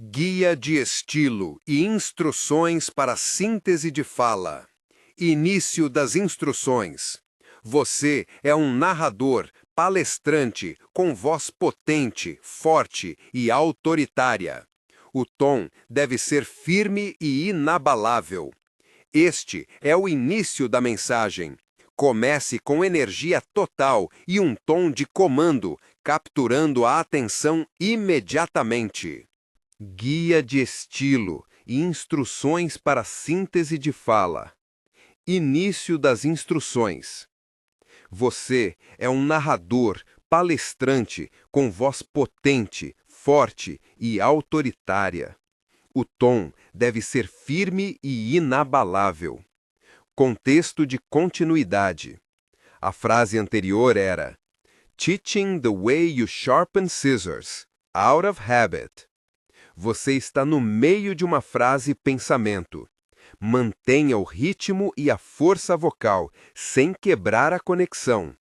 Guia de estilo e instruções para síntese de fala. Início das instruções. Você é um narrador, palestrante, com voz potente, forte e autoritária. O tom deve ser firme e inabalável. Este é o início da mensagem. Comece com energia total e um tom de comando, capturando a atenção imediatamente. Guia de estilo e instruções para síntese de fala. Início das instruções. Você é um narrador, palestrante, com voz potente, forte e autoritária. O tom deve ser firme e inabalável. Contexto de continuidade. A frase anterior era Teaching the way you sharpen scissors, out of habit. Você está no meio de uma frase-pensamento. Mantenha o ritmo e a força vocal, sem quebrar a conexão.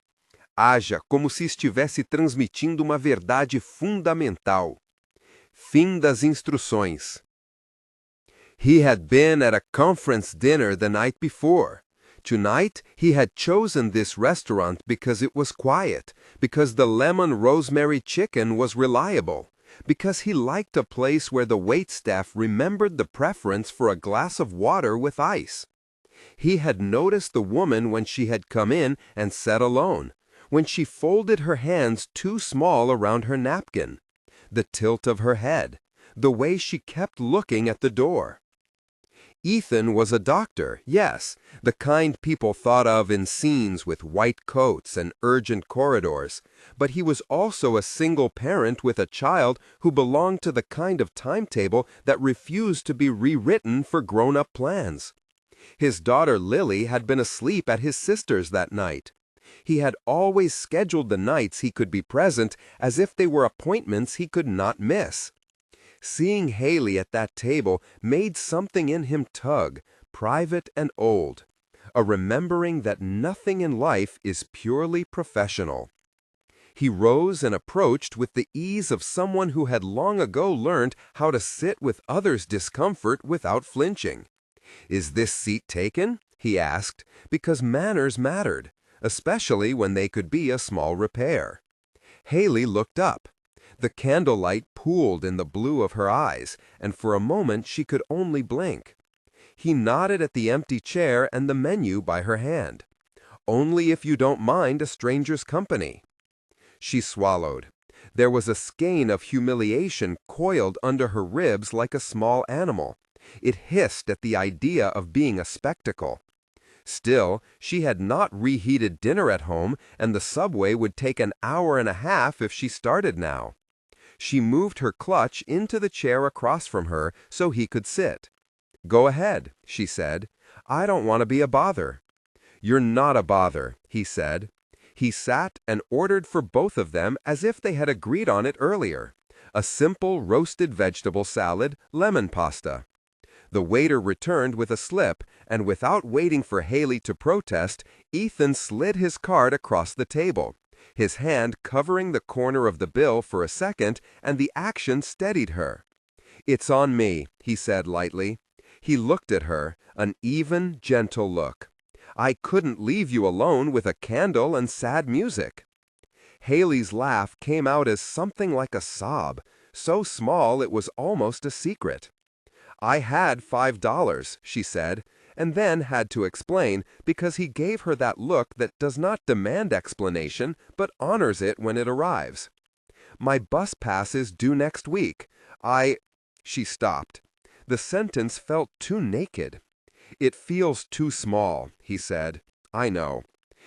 Haja como se estivesse transmitindo uma verdade fundamental. Fim das instruções. He had been at a conference dinner the night before. Tonight, he had chosen this restaurant because it was quiet, because the lemon rosemary chicken was reliable, because he liked a place where the waitstaff remembered the preference for a glass of water with ice. He had noticed the woman when she had come in and sat alone, when she folded her hands too small around her napkin, the tilt of her head, the way she kept looking at the door. Ethan was a doctor, yes, the kind people thought of in scenes with white coats and urgent corridors, but he was also a single parent with a child who belonged to the kind of timetable that refused to be rewritten for grown-up plans. His daughter Lily had been asleep at his sister's that night. He had always scheduled the nights he could be present as if they were appointments he could not miss. Seeing Haley at that table made something in him tug, private and old, a remembering that nothing in life is purely professional. He rose and approached with the ease of someone who had long ago learned how to sit with others' discomfort without flinching. "Is this seat taken?" he asked, because manners mattered, especially when they could be a small repair. Haley looked up. The candlelight pooled in the blue of her eyes, and for a moment she could only blink. He nodded at the empty chair and the menu by her hand. "Only if you don't mind a stranger's company." She swallowed. There was a skein of humiliation coiled under her ribs like a small animal. It hissed at the idea of being a spectacle. Still, she had not reheated dinner at home, and the subway would take an hour and a half if she started now. She moved her clutch into the chair across from her so he could sit. "Go ahead," she said. "I don't want to be a bother." "You're not a bother," he said. He sat and ordered for both of them as if they had agreed on it earlier. A simple roasted vegetable salad, lemon pasta. The waiter returned with a slip, and without waiting for Haley to protest, Ethan slid his card across the table, his hand covering the corner of the bill for a second, and the action steadied her. "It's on me," he said lightly. He looked at her, an even, gentle look. "I couldn't leave you alone with a candle and sad music." Haley's laugh came out as something like a sob, so small it was almost a secret. "I had $5, she said, and then had to explain because he gave her that look that does not demand explanation but honors it when it arrives. "My bus pass is due next week. She stopped. The sentence felt too naked. "It feels too small," he said. "I know."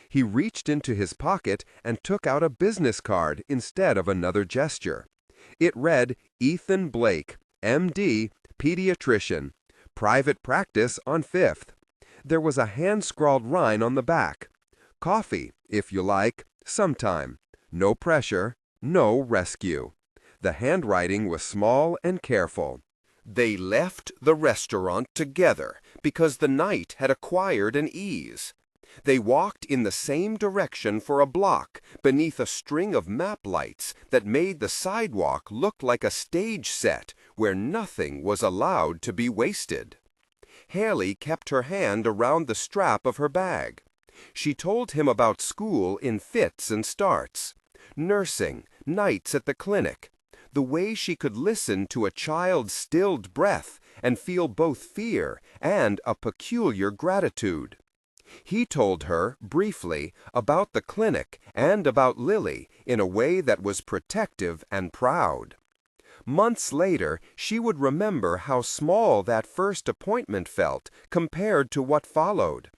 He reached into his pocket and took out a business card instead of another gesture. It read, "Ethan Blake, M.D., Pediatrician, private practice on 5th. There was a hand-scrawled line on the back. "Coffee, if you like, sometime. No pressure, no rescue." The handwriting was small and careful. They left the restaurant together because the night had acquired an ease. They walked in the same direction for a block beneath a string of map lights that made the sidewalk look like a stage set where nothing was allowed to be wasted. Haley kept her hand around the strap of her bag. She told him about school in fits and starts, nursing, nights at the clinic, the way she could listen to a child's stilled breath and feel both fear and a peculiar gratitude. He told her, briefly, about the clinic and about Lily in a way that was protective and proud. Months later, she would remember how small that first appointment felt compared to what followed.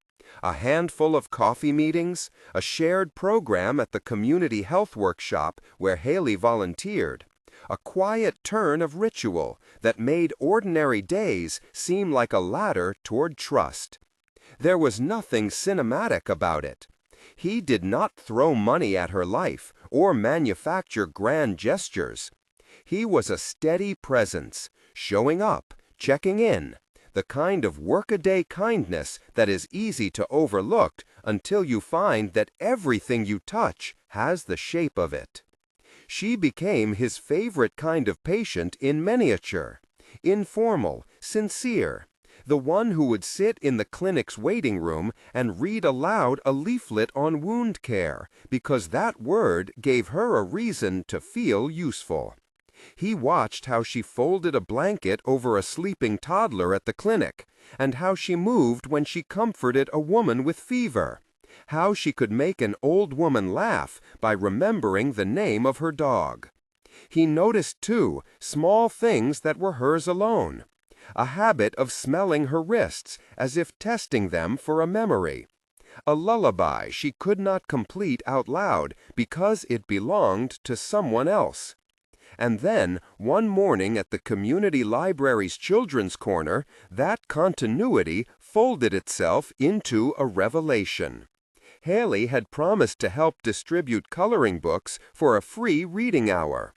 A handful of coffee meetings, a shared program at the community health workshop where Haley volunteered, a quiet turn of ritual that made ordinary days seem like a ladder toward trust. There was nothing cinematic about it. He did not throw money at her life or manufacture grand gestures. He was a steady presence, showing up, checking in, the kind of workaday kindness that is easy to overlook until you find that everything you touch has the shape of it. She became his favorite kind of patient in miniature, informal, sincere, the one who would sit in the clinic's waiting room and read aloud a leaflet on wound care because that word gave her a reason to feel useful. He watched how she folded a blanket over a sleeping toddler at the clinic, and how she moved when she comforted a woman with fever, how she could make an old woman laugh by remembering the name of her dog. He noticed, too, small things that were hers alone, a habit of smelling her wrists as if testing them for a memory, a lullaby she could not complete out loud because it belonged to someone else. And then, one morning at the community library's children's corner, that continuity folded itself into a revelation. Haley had promised to help distribute coloring books for a free reading hour.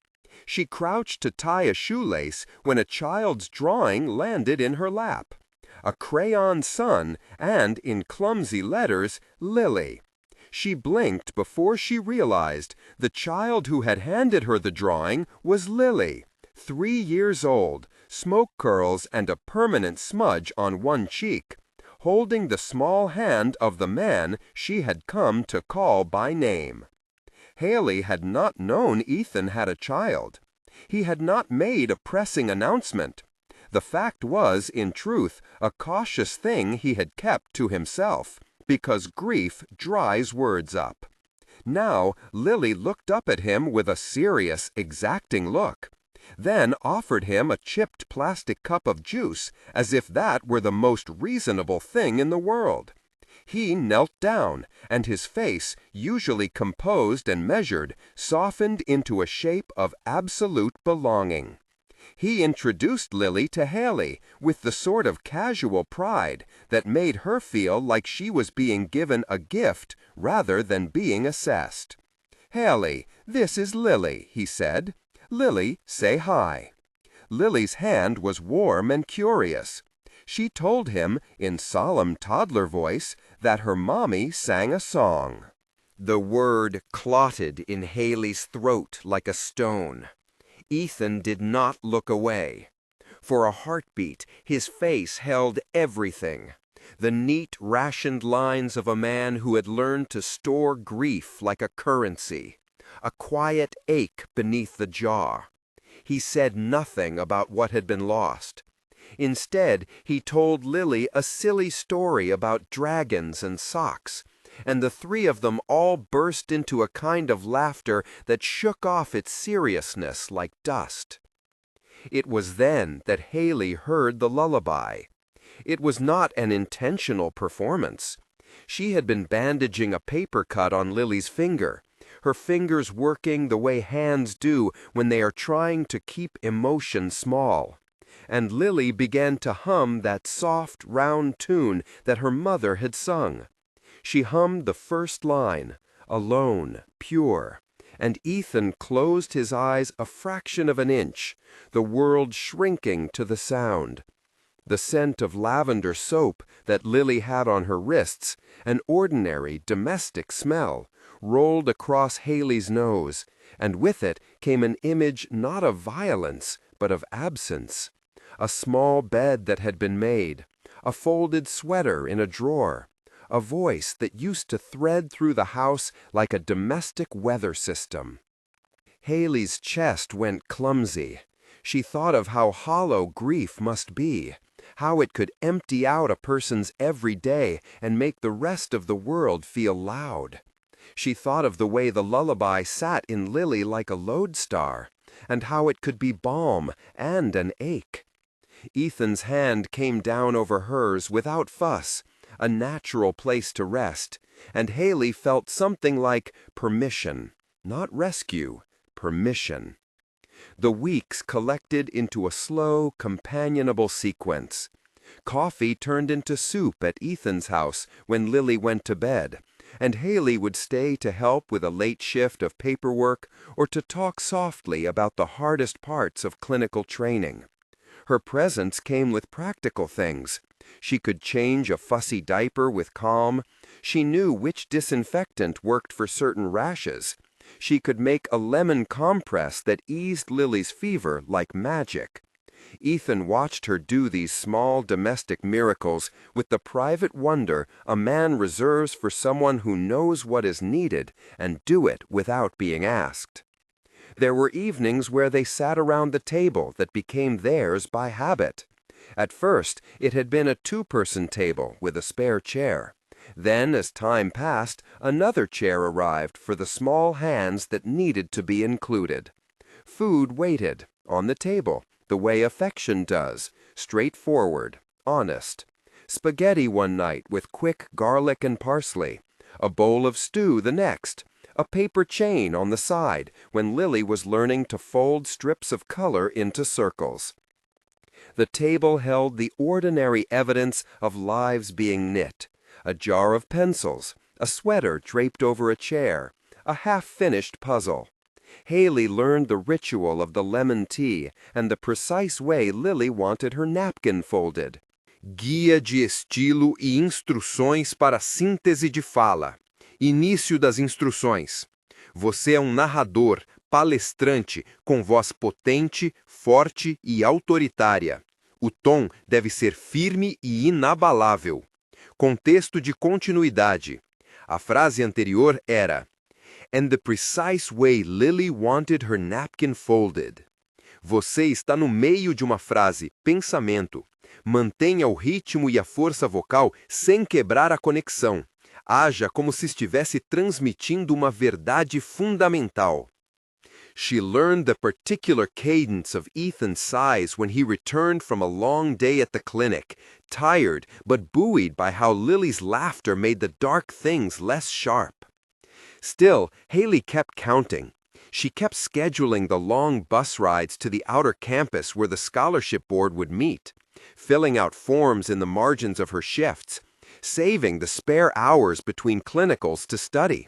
She crouched to tie a shoelace when a child's drawing landed in her lap. A crayon sun and, in clumsy letters, Lily. She blinked before she realized the child who had handed her the drawing was Lily, 3 years old, smoke curls and a permanent smudge on one cheek, holding the small hand of the man she had come to call by name. Haley had not known Ethan had a child. He had not made a pressing announcement. The fact was, in truth, a cautious thing he had kept to himself, because grief dries words up. Now Lily looked up at him with a serious, exacting look, then offered him a chipped plastic cup of juice as if that were the most reasonable thing in the world. He knelt down, and his face, usually composed and measured, softened into a shape of absolute belonging. He introduced Lily to Haley with the sort of casual pride that made her feel like she was being given a gift rather than being assessed. "Haley, this is Lily," he said. "Lily, say hi." Lily's hand was warm and curious. She told him, in solemn toddler voice, that her mommy sang a song. The word clotted in Haley's throat like a stone. Ethan did not look away. For a heartbeat, his face held everything. The neat, rationed lines of a man who had learned to store grief like a currency. A quiet ache beneath the jaw. He said nothing about what had been lost. Instead, he told Lily a silly story about dragons and socks, and the three of them all burst into a kind of laughter that shook off its seriousness like dust. It was then that Haley heard the lullaby. It was not an intentional performance. She had been bandaging a paper cut on Lily's finger, her fingers working the way hands do when they are trying to keep emotion small. And Lily began to hum that soft, round tune that her mother had sung. She hummed the first line, alone, pure, and Ethan closed his eyes a fraction of an inch, the world shrinking to the sound. The scent of lavender soap that Lily had on her wrists, an ordinary domestic smell, rolled across Haley's nose, and with it came an image not of violence, but of absence. A small bed that had been made, a folded sweater in a drawer, a voice that used to thread through the house like a domestic weather system. Haley's chest went clumsy. She thought of how hollow grief must be, how it could empty out a person's every day and make the rest of the world feel loud. She thought of the way the lullaby sat in Lily like a lodestar, and how it could be balm and an ache. Ethan's hand came down over hers without fuss, a natural place to rest, and Haley felt something like permission, not rescue, permission. The weeks collected into a slow, companionable sequence. Coffee turned into soup at Ethan's house when Lily went to bed, and Haley would stay to help with a late shift of paperwork or to talk softly about the hardest parts of clinical training. Her presence came with practical things. She could change a fussy diaper with calm. She knew which disinfectant worked for certain rashes. She could make a lemon compress that eased Lily's fever like magic. Ethan watched her do these small domestic miracles with the private wonder a man reserves for someone who knows what is needed and do it without being asked. There were evenings where they sat around the table that became theirs by habit. At first, it had been a two-person table with a spare chair. Then, as time passed, another chair arrived for the small hands that needed to be included. Food waited, on the table, the way affection does, straightforward, honest. Spaghetti one night with quick garlic and parsley. A bowl of stew the next. A paper chain on the side when Lily was learning to fold strips of color into circles. The table held the ordinary evidence of lives being knit. A jar of pencils, a sweater draped over a chair, a half-finished puzzle. Haley learned the ritual of the lemon tea and the precise way Lily wanted her napkin folded. Guia de estilo e instruções para síntese de fala. Início das instruções. Você é narrador, palestrante, com voz potente, forte e autoritária. O tom deve ser firme e inabalável. Contexto de continuidade. A frase anterior era "And the precise way Lily wanted her napkin folded." Você está no meio de uma frase, pensamento. Mantenha o ritmo e a força vocal sem quebrar a conexão. Haja como se estivesse transmitindo uma verdade fundamental. She learned the particular cadence of Ethan's sighs when he returned from a long day at the clinic, tired but buoyed by how Lily's laughter made the dark things less sharp. Still, Haley kept counting. She kept scheduling the long bus rides to the outer campus where the scholarship board would meet, filling out forms in the margins of her shifts, saving the spare hours between clinicals to study.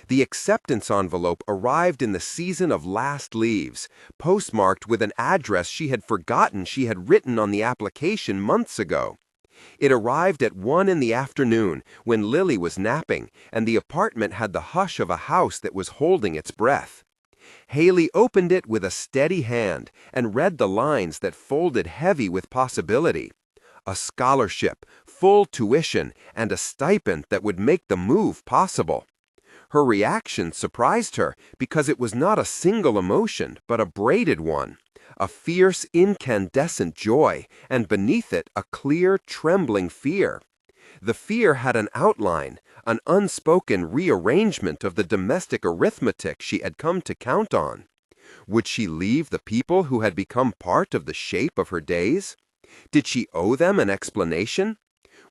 The acceptance envelope arrived in the season of last leaves, postmarked with an address she had forgotten she had written on the application months ago. It arrived at 1 in the afternoon, when Lily was napping, and the apartment had the hush of a house that was holding its breath. Haley opened it with a steady hand and read the lines that folded heavy with possibility. A scholarship, full tuition, and a stipend that would make the move possible. Her reaction surprised her because it was not a single emotion, but a braided one. A fierce, incandescent joy, and beneath it a clear, trembling fear. The fear had an outline, an unspoken rearrangement of the domestic arithmetic she had come to count on. Would she leave the people who had become part of the shape of her days? Did she owe them an explanation?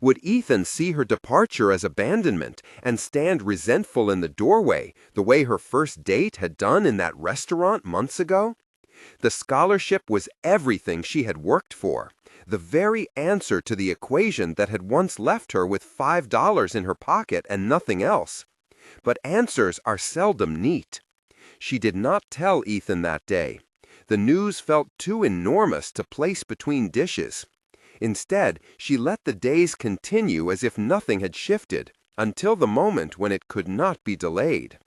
Would Ethan see her departure as abandonment and stand resentful in the doorway, the way her first date had done in that restaurant months ago? The scholarship was everything she had worked for, the very answer to the equation that had once left her with $5 in her pocket and nothing else. But answers are seldom neat. She did not tell Ethan that day. The news felt too enormous to place between dishes. Instead, she let the days continue as if nothing had shifted, until the moment when it could not be delayed.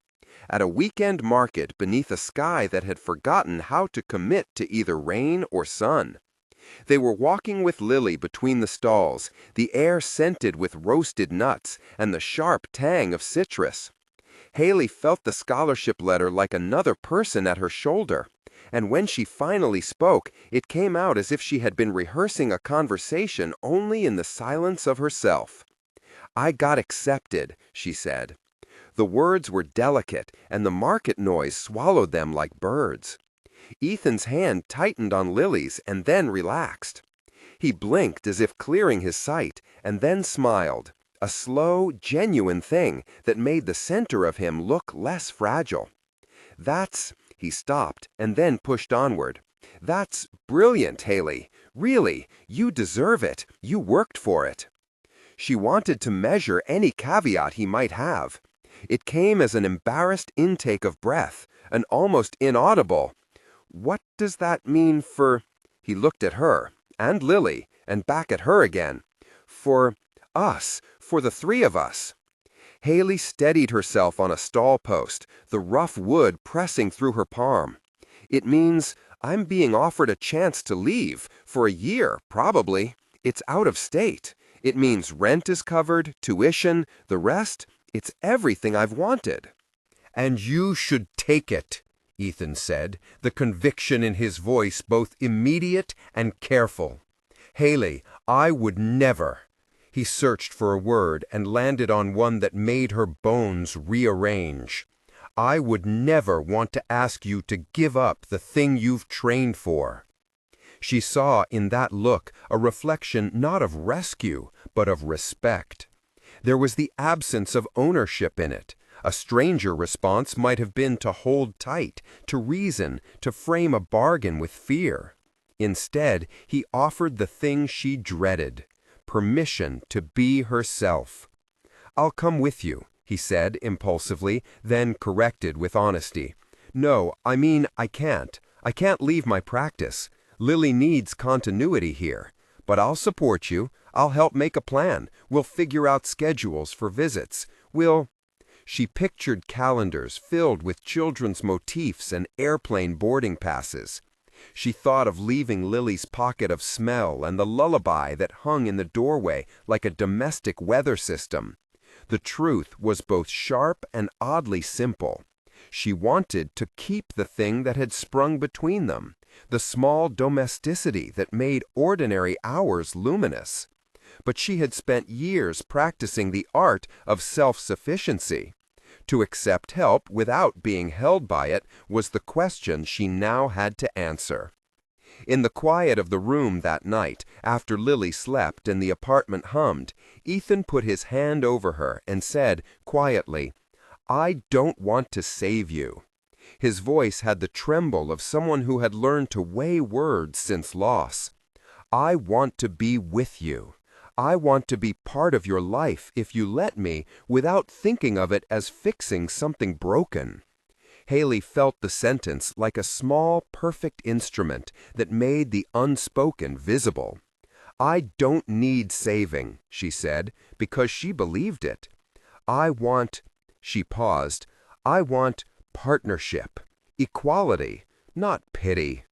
at a weekend market beneath a sky that had forgotten how to commit to either rain or sun. They were walking with Lily between the stalls, the air scented with roasted nuts and the sharp tang of citrus. Haley felt the scholarship letter like another person at her shoulder, and when she finally spoke, it came out as if she had been rehearsing a conversation only in the silence of herself. "I got accepted," she said. The words were delicate, and the market noise swallowed them like birds. Ethan's hand tightened on Lily's and then relaxed. He blinked as if clearing his sight, and then smiled, a slow, genuine thing that made the center of him look less fragile. He stopped and then pushed onward. "That's brilliant, Haley. Really, you deserve it. You worked for it." She wanted to measure any caveat he might have. It came as an embarrassed intake of breath, an almost inaudible, "What does that mean for—" He looked at her, and Lily, and back at her again. "For us, for the three of us." Haley steadied herself on a stall post, the rough wood pressing through her palm. "It means I'm being offered a chance to leave, for a year, probably. It's out of state. It means rent is covered, tuition, the rest. It's everything I've wanted." "And you should take it," Ethan said, the conviction in his voice both immediate and careful. "Haley, I would never—" He searched for a word and landed on one that made her bones rearrange. "I would never want to ask you to give up the thing you've trained for." She saw in that look a reflection not of rescue, but of respect. There was the absence of ownership in it. A stranger response might have been to hold tight, to reason, to frame a bargain with fear. Instead, he offered the thing she dreaded, permission to be herself. "I'll come with you," he said impulsively, then corrected with honesty. "No, I mean I can't. I can't leave my practice. Lily needs continuity here. But I'll support you. I'll help make a plan. We'll figure out schedules for visits. She pictured calendars filled with children's motifs and airplane boarding passes. She thought of leaving Lily's pocket of smell and the lullaby that hung in the doorway like a domestic weather system. The truth was both sharp and oddly simple. She wanted to keep the thing that had sprung between them, the small domesticity that made ordinary hours luminous. But she had spent years practicing the art of self-sufficiency. To accept help without being held by it was the question she now had to answer. In the quiet of the room that night, after Lily slept and the apartment hummed, Ethan put his hand over her and said quietly, "I don't want to save you." His voice had the tremble of someone who had learned to weigh words since loss. "I want to be with you. I want to be part of your life if you let me, without thinking of it as fixing something broken." Haley felt the sentence like a small, perfect instrument that made the unspoken visible. "I don't need saving," she said, because she believed it. She paused, "I want partnership, equality, not pity."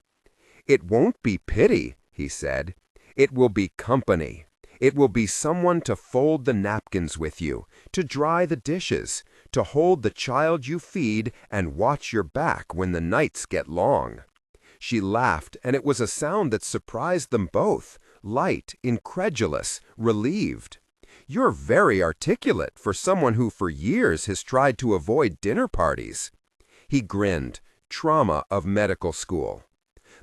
"It won't be pity," he said. "It will be company. It will be someone to fold the napkins with you, to dry the dishes, to hold the child you feed and watch your back when the nights get long." She laughed, and it was a sound that surprised them both, light, incredulous, relieved. "You're very articulate for someone who for years has tried to avoid dinner parties." He grinned, trauma of medical school.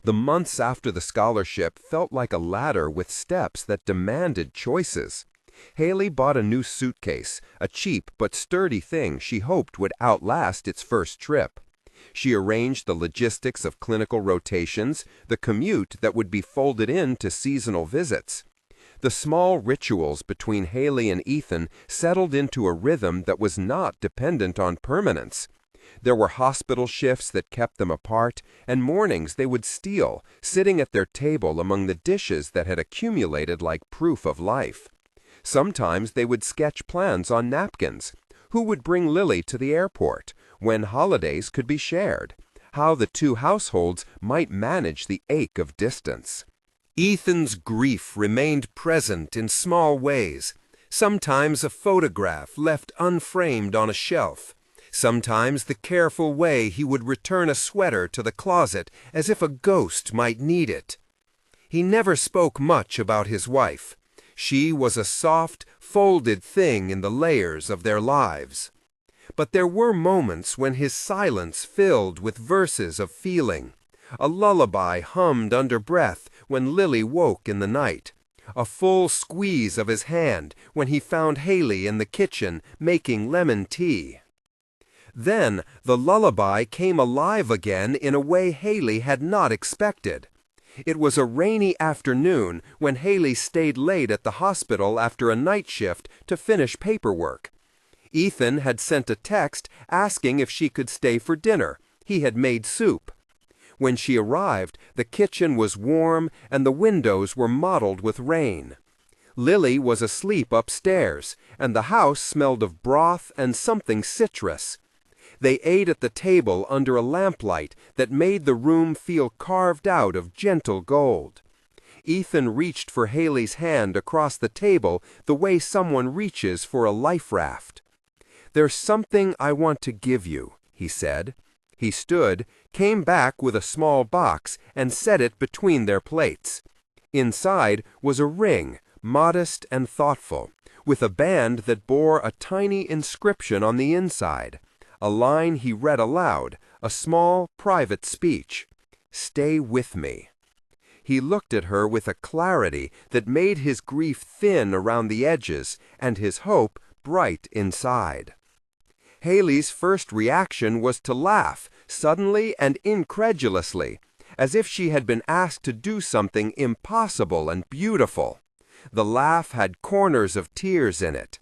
The months after the scholarship felt like a ladder with steps that demanded choices. Haley bought a new suitcase, a cheap but sturdy thing she hoped would outlast its first trip. She arranged the logistics of clinical rotations, the commute that would be folded into seasonal visits. The small rituals between Haley and Ethan settled into a rhythm that was not dependent on permanence. There were hospital shifts that kept them apart, and mornings they would steal, sitting at their table among the dishes that had accumulated like proof of life. Sometimes they would sketch plans on napkins. Who would bring Lily to the airport? When holidays could be shared? How the two households might manage the ache of distance. Ethan's grief remained present in small ways. Sometimes a photograph left unframed on a shelf. Sometimes the careful way he would return a sweater to the closet as if a ghost might need it. He never spoke much about his wife. She was a soft, folded thing in the layers of their lives. But there were moments when his silence filled with verses of feeling. A lullaby hummed under breath when Lily woke in the night. A full squeeze of his hand when he found Haley in the kitchen making lemon tea. Then the lullaby came alive again in a way Haley had not expected. It was a rainy afternoon when Haley stayed late at the hospital after a night shift to finish paperwork. Ethan had sent a text asking if she could stay for dinner. He had made soup. When she arrived, the kitchen was warm and the windows were mottled with rain. Lily was asleep upstairs, and the house smelled of broth and something citrus. They ate at the table under a lamplight that made the room feel carved out of gentle gold. Ethan reached for Haley's hand across the table the way someone reaches for a life raft. "There's something I want to give you," he said. He stood, came back with a small box, and set it between their plates. Inside was a ring, modest and thoughtful, with a band that bore a tiny inscription on the inside. A line he read aloud, a small, private speech. "Stay with me." He looked at her with a clarity that made his grief thin around the edges and his hope bright inside. Haley's first reaction was to laugh, suddenly and incredulously, as if she had been asked to do something impossible and beautiful. The laugh had corners of tears in it.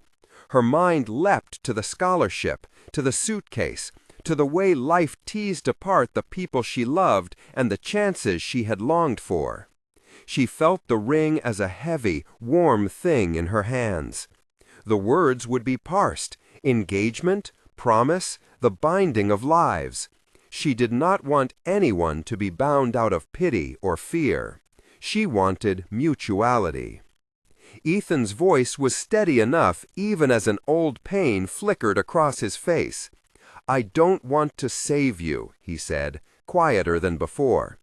Her mind leapt to the scholarship, to the suitcase, to the way life teased apart the people she loved and the chances she had longed for. She felt the ring as a heavy, warm thing in her hands. The words would be parsed: engagement, promise, the binding of lives. She did not want anyone to be bound out of pity or fear. She wanted mutuality. Ethan's voice was steady enough even as an old pain flickered across his face. "I don't want to save you," he said, quieter than before.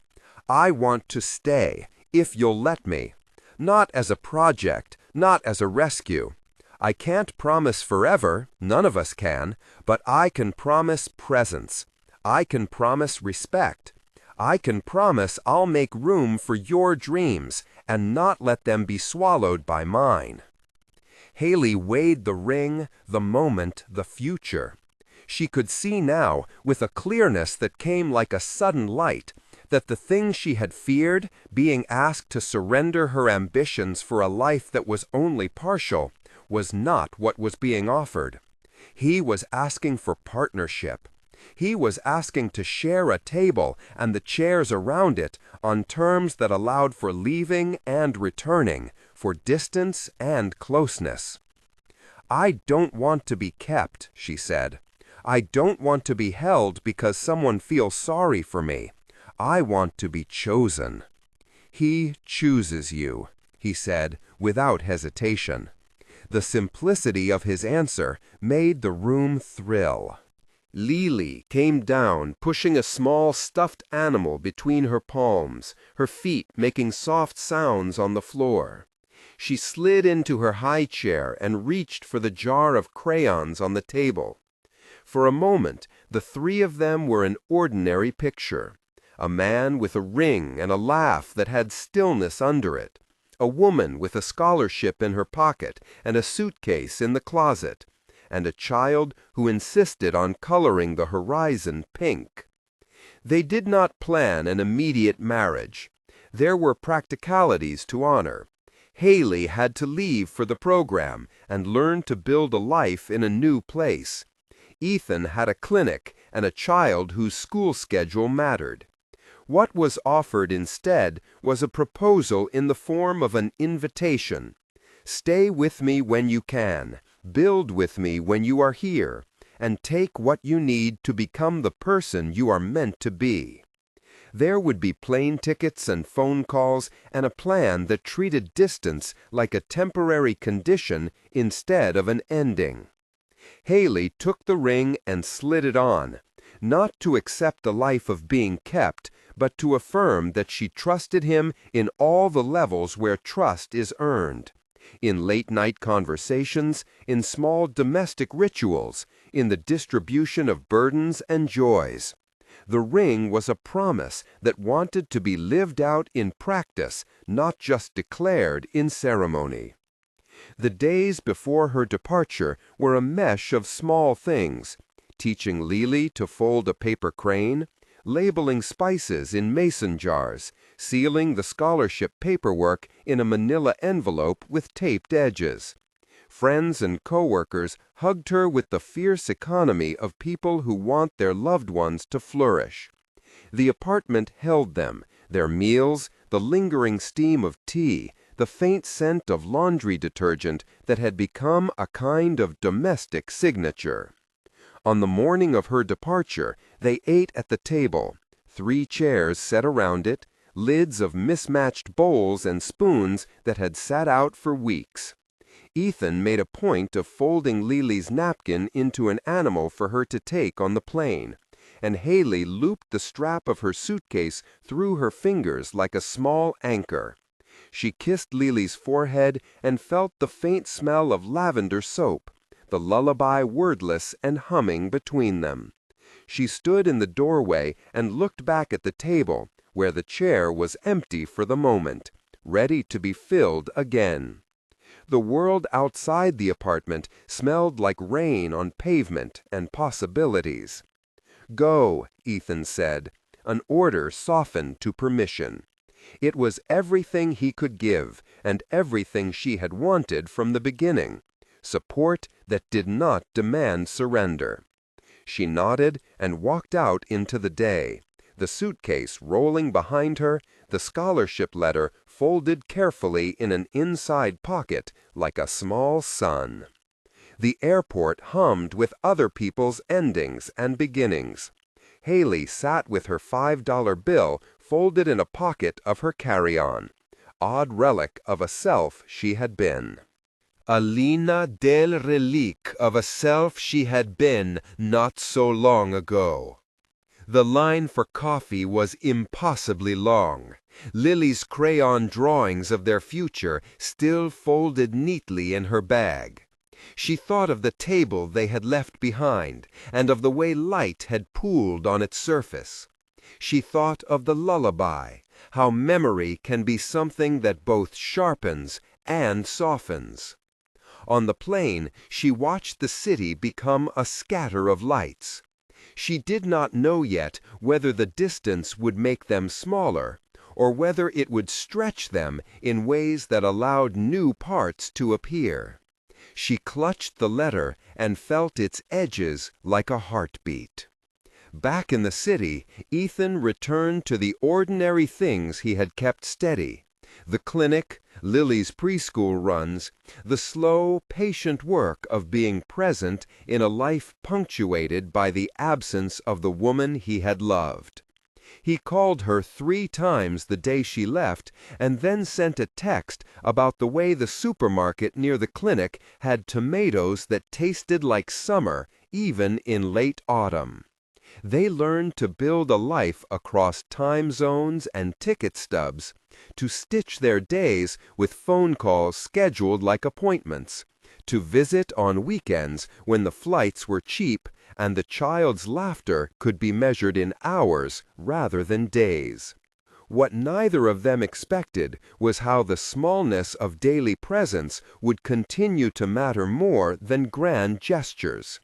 "I want to stay, if you'll let me. Not as a project, not as a rescue. I can't promise forever, none of us can, but I can promise presence. I can promise respect. I can promise I'll make room for your dreams and not let them be swallowed by mine." Haley weighed the ring, the moment, the future. She could see now, with a clearness that came like a sudden light, that the thing she had feared, being asked to surrender her ambitions for a life that was only partial, was not what was being offered. He was asking for partnership. He was asking to share a table and the chairs around it on terms that allowed for leaving and returning, for distance and closeness. "I don't want to be kept," she said. "I don't want to be held because someone feels sorry for me. I want to be chosen." "He chooses you," he said without hesitation. The simplicity of his answer made the room thrill. Lily came down, pushing a small stuffed animal between her palms, her feet making soft sounds on the floor. She slid into her high chair and reached for the jar of crayons on the table. For a moment, the three of them were an ordinary picture. A man with a ring and a laugh that had stillness under it. A woman with a scholarship in her pocket and a suitcase in the closet. And a child who insisted on coloring the horizon pink. They did not plan an immediate marriage. There were practicalities to honor. Haley had to leave for the program and learn to build a life in a new place. Ethan had a clinic and a child whose school schedule mattered. What was offered instead was a proposal in the form of an invitation. "Stay with me when you can. Build with me when you are here, and take what you need to become the person you are meant to be. There would be plane tickets and phone calls and a plan that treated distance like a temporary condition instead of an ending. Haley took the ring and slid it on, not to accept the life of being kept, but to affirm that she trusted him in all the levels where trust is earned. In late-night conversations, in small domestic rituals, in the distribution of burdens and joys. The ring was a promise that wanted to be lived out in practice, not just declared in ceremony. The days before her departure were a mesh of small things: teaching Lily to fold a paper crane, labeling spices in mason jars, sealing the scholarship paperwork in a manila envelope with taped edges. Friends and coworkers hugged her with the fierce economy of people who want their loved ones to flourish. The apartment held them, their meals, the lingering steam of tea, the faint scent of laundry detergent that had become a kind of domestic signature. On the morning of her departure, they ate at the table, 3 chairs set around it, lids of mismatched bowls and spoons that had sat out for weeks. Ethan made a point of folding Lily's napkin into an animal for her to take on the plane, and Haley looped the strap of her suitcase through her fingers like a small anchor. She kissed Lily's forehead and felt the faint smell of lavender soap, the lullaby wordless and humming between them. She stood in the doorway and looked back at the table, where the chair was empty for the moment, ready to be filled again. The world outside the apartment smelled like rain on pavement and possibilities. "Go," Ethan said, an order softened to permission. It was everything he could give, and everything she had wanted from the beginning: support that did not demand surrender. She nodded and walked out into the day, the suitcase rolling behind her, the scholarship letter folded carefully in an inside pocket like a small sun. The airport hummed with other people's endings and beginnings. Haley sat with her $5 bill folded in a pocket of her carry-on, odd relic of a self she had been. A linea del relique of a self she had been not so long ago. The line for coffee was impossibly long. Lily's crayon drawings of their future still folded neatly in her bag. She thought of the table they had left behind, and of the way light had pooled on its surface. She thought of the lullaby, how memory can be something that both sharpens and softens. On the plane, she watched the city become a scatter of lights. She did not know yet whether the distance would make them smaller, or whether it would stretch them in ways that allowed new parts to appear. She clutched the letter and felt its edges like a heartbeat. Back in the city, Ethan returned to the ordinary things he had kept steady: the clinic, Lily's preschool runs, the slow, patient work of being present in a life punctuated by the absence of the woman he had loved. He called her 3 times the day she left, and then sent a text about the way the supermarket near the clinic had tomatoes that tasted like summer, even in late autumn. They learned to build a life across time zones and ticket stubs, to stitch their days with phone calls scheduled like appointments, to visit on weekends when the flights were cheap and the child's laughter could be measured in hours rather than days. What neither of them expected was how the smallness of daily presence would continue to matter more than grand gestures.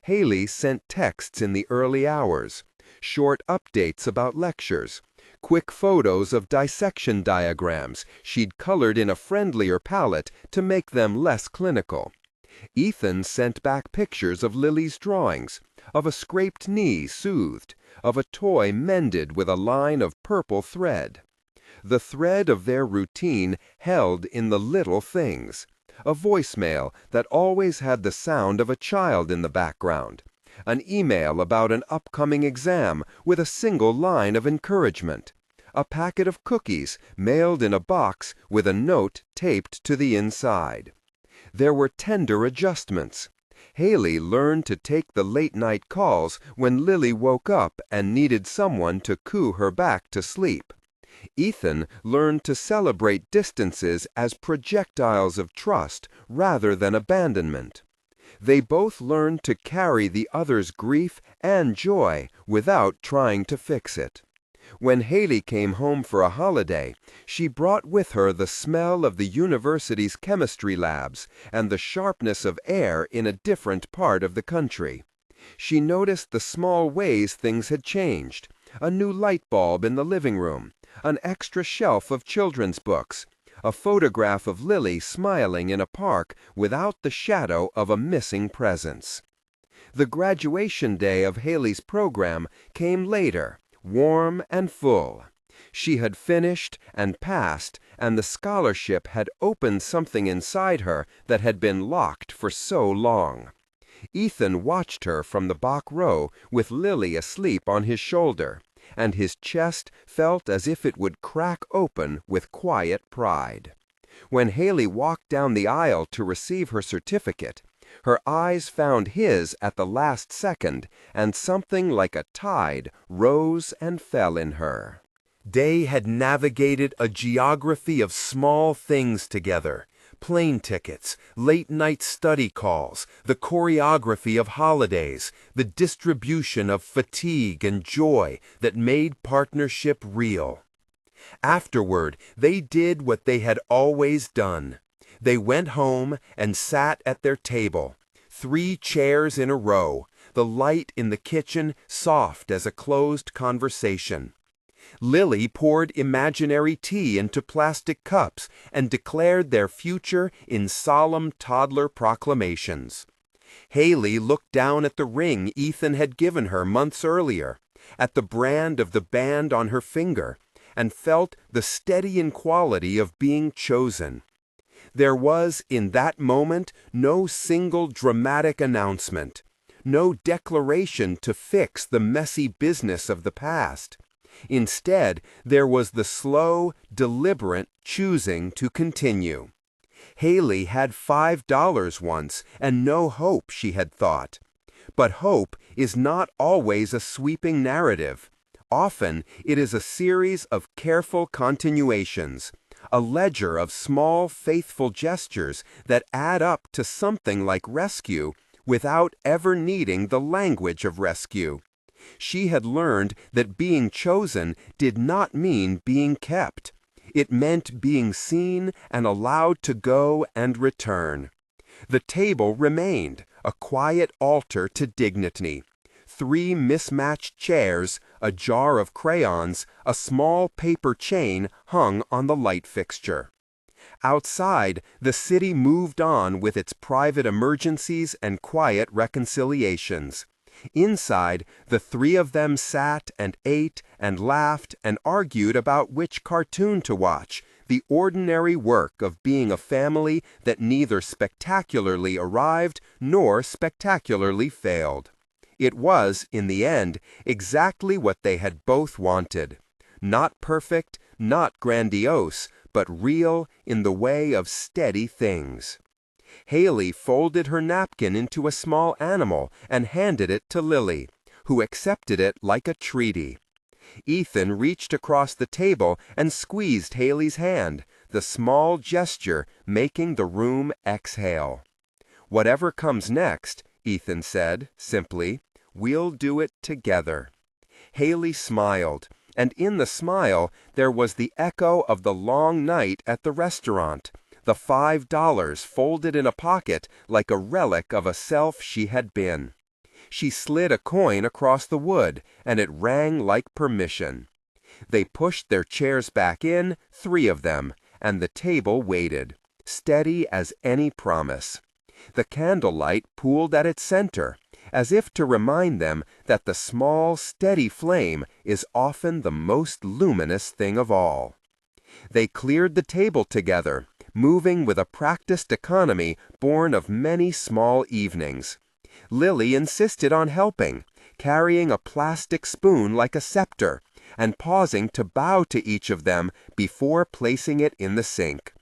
Haley sent texts in the early hours, short updates about lectures, quick photos of dissection diagrams she'd colored in a friendlier palette to make them less clinical. Ethan sent back pictures of Lily's drawings, of a scraped knee soothed, of a toy mended with a line of purple thread. The thread of their routine held in the little things: a voicemail that always had the sound of a child in the background, an email about an upcoming exam with a single line of encouragement, a packet of cookies mailed in a box with a note taped to the inside. There were tender adjustments. Haley learned to take the late-night calls when Lily woke up and needed someone to coo her back to sleep. Ethan learned to celebrate distances as projectiles of trust rather than abandonment. They both learned to carry the other's grief and joy without trying to fix it. When Haley came home for a holiday, she brought with her the smell of the university's chemistry labs and the sharpness of air in a different part of the country. She noticed the small ways things had changed: a new light bulb in the living room, an extra shelf of children's books, a photograph of Lily smiling in a park without the shadow of a missing presence. The graduation day of Haley's program came later, warm and full. She had finished and passed, and the scholarship had opened something inside her that had been locked for so long. Ethan watched her from the back row with Lily asleep on his shoulder, and his chest felt as if it would crack open with quiet pride. When Haley walked down the aisle to receive her certificate, her eyes found his at the last second, and something like a tide rose and fell in her. They had navigated a geography of small things together: plane tickets, late-night study calls, the choreography of holidays, the distribution of fatigue and joy that made partnership real. Afterward, they did what they had always done. They went home and sat at their table, 3 chairs in a row, the light in the kitchen soft as a closed conversation. Lily poured imaginary tea into plastic cups and declared their future in solemn toddler proclamations. Haley looked down at the ring Ethan had given her months earlier, at the brand of the band on her finger, and felt the steadying quality of being chosen. There was, in that moment, no single dramatic announcement, no declaration to fix the messy business of the past. Instead, there was the slow, deliberate choosing to continue. Haley had $5 once, and no hope, she had thought. But hope is not always a sweeping narrative. Often, it is a series of careful continuations, a ledger of small, faithful gestures that add up to something like rescue without ever needing the language of rescue. She had learned that being chosen did not mean being kept. It meant being seen and allowed to go and return. The table remained, a quiet altar to dignity. 3 mismatched chairs, a jar of crayons, a small paper chain hung on the light fixture. Outside, the city moved on with its private emergencies and quiet reconciliations. Inside, the 3 of them sat and ate and laughed and argued about which cartoon to watch, the ordinary work of being a family that neither spectacularly arrived nor spectacularly failed. It was, in the end, exactly what they had both wanted. Not perfect, not grandiose, but real in the way of steady things. Haley folded her napkin into a small animal and handed it to Lily, who accepted it like a treaty. Ethan reached across the table and squeezed Haley's hand, the small gesture making the room exhale. "Whatever comes next," Ethan said, simply, "we'll do it together." Haley smiled, and in the smile there was the echo of the long night at the restaurant, the $5 folded in a pocket like a relic of a self she had been. She slid a coin across the wood, and it rang like permission. They pushed their chairs back in, 3 of them, and the table waited, steady as any promise. The candlelight pooled at its center, as if to remind them that the small, steady flame is often the most luminous thing of all. They cleared the table together, moving with a practiced economy born of many small evenings. Lily insisted on helping, carrying a plastic spoon like a scepter, and pausing to bow to each of them before placing it in the sink.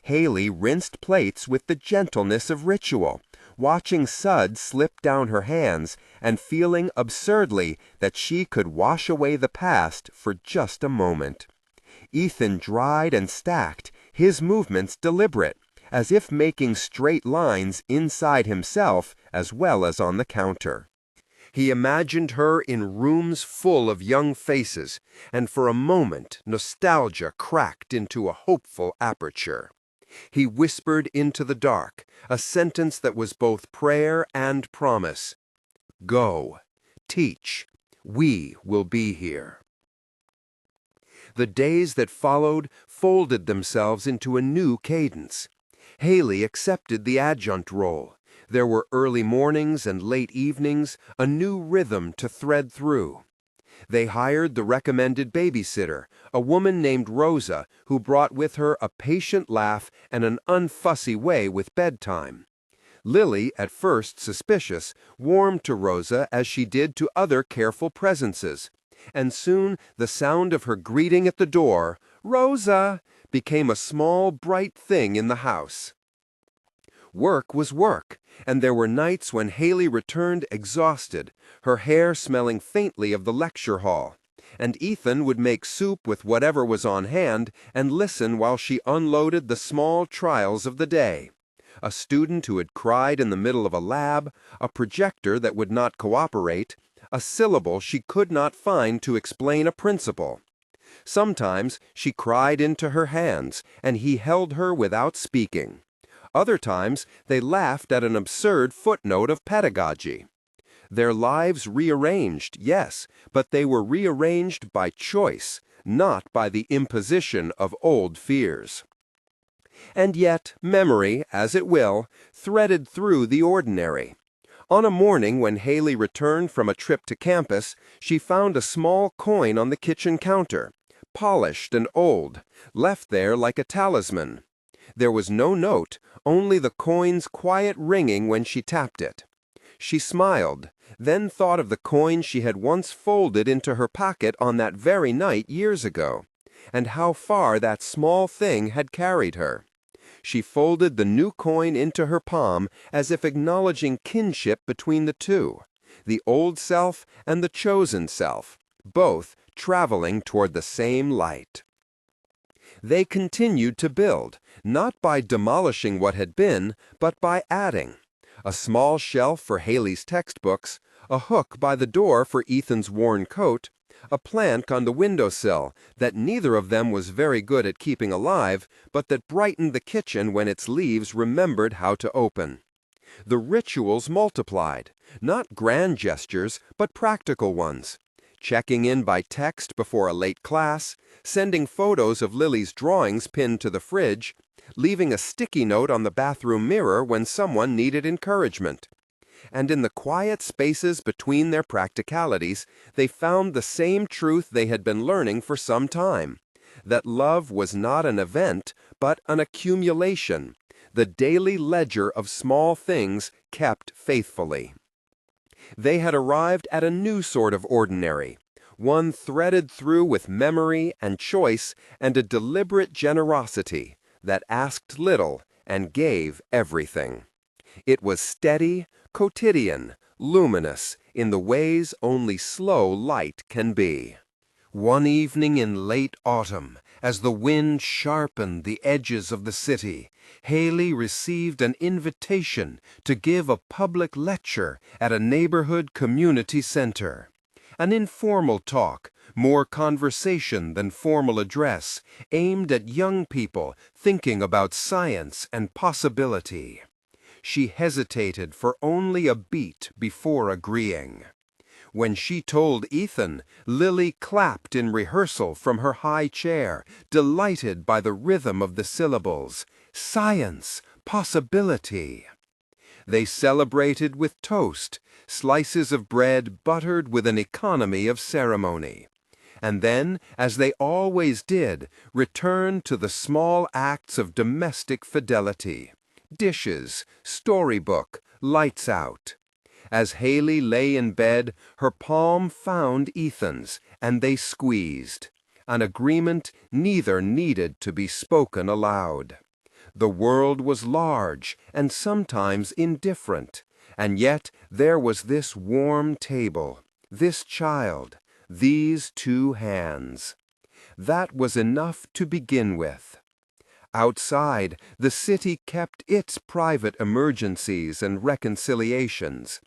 Haley rinsed plates with the gentleness of ritual, watching suds slip down her hands and feeling absurdly that she could wash away the past for just a moment. Ethan dried and stacked, his movements deliberate, as if making straight lines inside himself as well as on the counter. He imagined her in rooms full of young faces, and for a moment nostalgia cracked into a hopeful aperture. He whispered into the dark, a sentence that was both prayer and promise. "Go, teach, we will be here." The days that followed folded themselves into a new cadence. Haley accepted the adjunct role. There were early mornings and late evenings, a new rhythm to thread through. They hired the recommended babysitter, a woman named Rosa, who brought with her a patient laugh and an unfussy way with bedtime. Lily, at first suspicious, warmed to Rosa as she did to other careful presences, and soon the sound of her greeting at the door, "Rosa," became a small, bright thing in the house. Work was work, and there were nights when Haley returned exhausted, her hair smelling faintly of the lecture hall, and Ethan would make soup with whatever was on hand and listen while she unloaded the small trials of the day. A student who had cried in the middle of a lab, a projector that would not cooperate, a syllable she could not find to explain a principle. Sometimes she cried into her hands, and he held her without speaking. Other times they laughed at an absurd footnote of pedagogy. Their lives rearranged, yes, but they were rearranged by choice, not by the imposition of old fears. And yet memory, as it will, threaded through the ordinary. On a morning when Haley returned from a trip to campus, she found a small coin on the kitchen counter, polished and old, left there like a talisman. There was no note, only the coin's quiet ringing when she tapped it. She smiled, then thought of the coin she had once folded into her pocket on that very night years ago, and how far that small thing had carried her. She folded the new coin into her palm as if acknowledging kinship between the two, the old self and the chosen self, both traveling toward the same light. They continued to build, not by demolishing what had been, but by adding. A small shelf for Haley's textbooks, a hook by the door for Ethan's worn coat, a plant on the windowsill that neither of them was very good at keeping alive, but that brightened the kitchen when its leaves remembered how to open. The rituals multiplied, not grand gestures, but practical ones. Checking in by text before a late class, sending photos of Lily's drawings pinned to the fridge, leaving a sticky note on the bathroom mirror when someone needed encouragement. And in the quiet spaces between their practicalities, they found the same truth they had been learning for some time, that love was not an event, but an accumulation, the daily ledger of small things kept faithfully. They had arrived at a new sort of ordinary, one threaded through with memory and choice and a deliberate generosity that asked little and gave everything. It was steady, quotidian, luminous in the ways only slow light can be. One evening in late autumn, as the wind sharpened the edges of the city, Haley received an invitation to give a public lecture at a neighborhood community center. An informal talk, more conversation than formal address, aimed at young people thinking about science and possibility. She hesitated for only a beat before agreeing. When she told Ethan, Lily clapped in rehearsal from her high chair, delighted by the rhythm of the syllables. Science, possibility. They celebrated with toast, slices of bread buttered with an economy of ceremony. and then, as they always did, returned to the small acts of domestic fidelity. Dishes, storybook, lights out. As Haley lay in bed, her palm found Ethan's, and they squeezed. An agreement neither needed to be spoken aloud. The world was large and sometimes indifferent, and yet there was this warm table, this child, these two hands. That was enough to begin with. Outside, the city kept its private emergencies and reconciliations.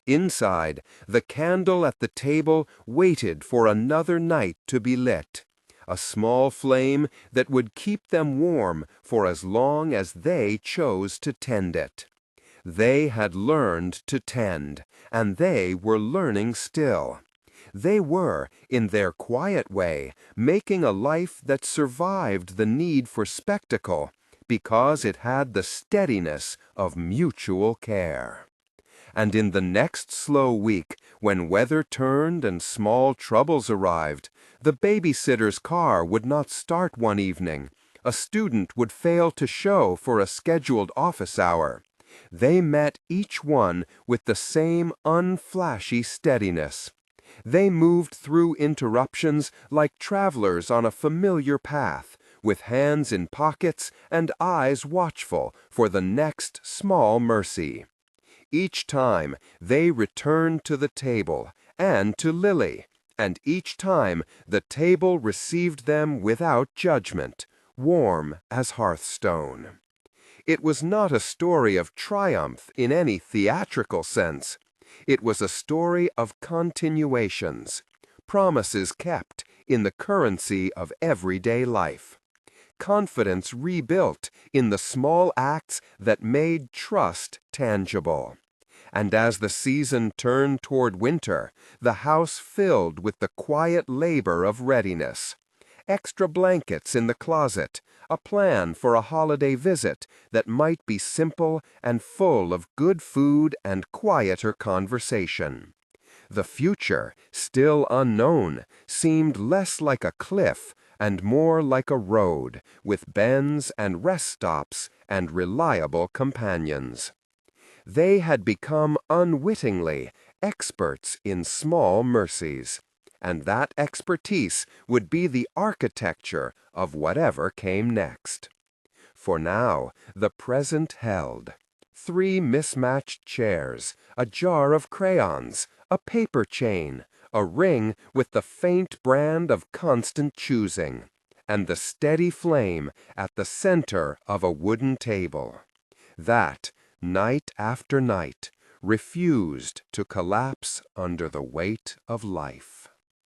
Inside, the candle at the table waited for another night to be lit, a small flame that would keep them warm for as long as they chose to tend it. They had learned to tend, and they were learning still. They were, in their quiet way, making a life that survived the need for spectacle because it had the steadiness of mutual care. And in the next slow week, when weather turned and small troubles arrived, the babysitter's car would not start one evening, a student would fail to show for a scheduled office hour. They met each one with the same unflashy steadiness. They moved through interruptions like travelers on a familiar path, with hands in pockets and eyes watchful for the next small mercy. Each time they returned to the table and to Lily, and each time the table received them without judgment, warm as hearthstone. It was not a story of triumph in any theatrical sense. It was a story of continuations, promises kept in the currency of everyday life, confidence rebuilt in the small acts that made trust tangible. And as the season turned toward winter, the house filled with the quiet labor of readiness. Extra blankets in the closet, a plan for a holiday visit that might be simple and full of good food and quieter conversation. The future, still unknown, seemed less like a cliff and more like a road, with bends and rest stops and reliable companions. They had become unwittingly experts in small mercies, and that expertise would be the architecture of whatever came next. For now, the present held 3 mismatched chairs, a jar of crayons, a paper chain, a ring with the faint brand of constant choosing, and the steady flame at the center of a wooden table. That, night after night, refused to collapse under the weight of life.